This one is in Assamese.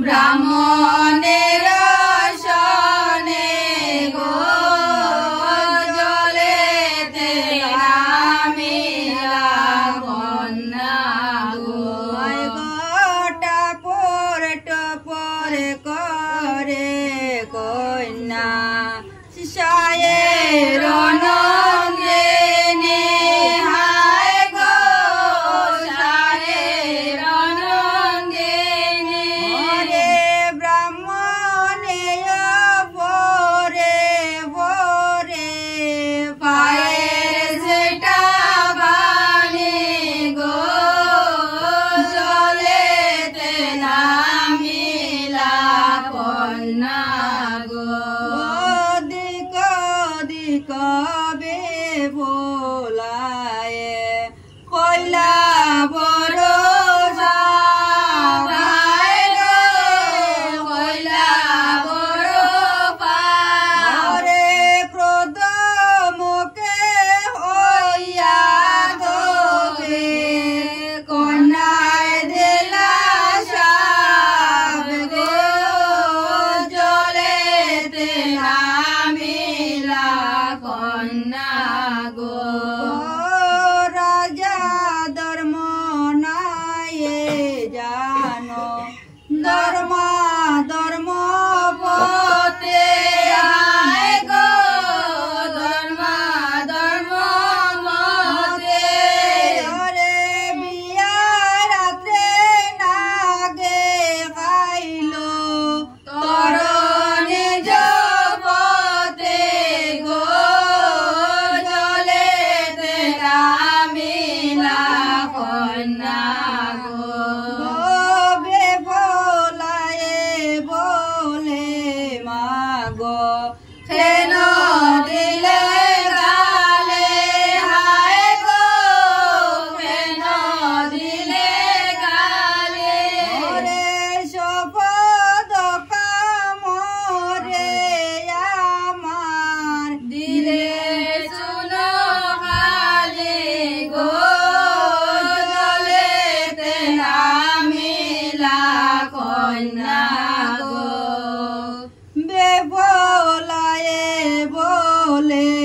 ব্রাহ্মণের সনে গো জলেতে নামিলা কন্যা গো টপর টপর করে কন্যা শিশায়ের কবে ভোলায় কইলা বড় কইলা বড় পারে ক্রোধ মুখে হইয়া তোকে কন্যায় দিলা সাব গো জলেতে নামিলা কন্যা গো রাজা ধর্ম নাই জানো ধর্ম ধর্ম পথে আয় গো ধর্ম ধর্ম মতে ওরে বিয়া রাত্রে নাগে খাইলো তরণে জপতে গো জলেতে নামিলা কন্যা গো বেফলায়ে বলে মা গো কেন দিলে গালে হায় গো কেন দিলে গালে ওরে শপথ কামরে আমার দিলে শুনো খালে গো জলেতে নামিলা কন্যা গো বেফলায়ে বলে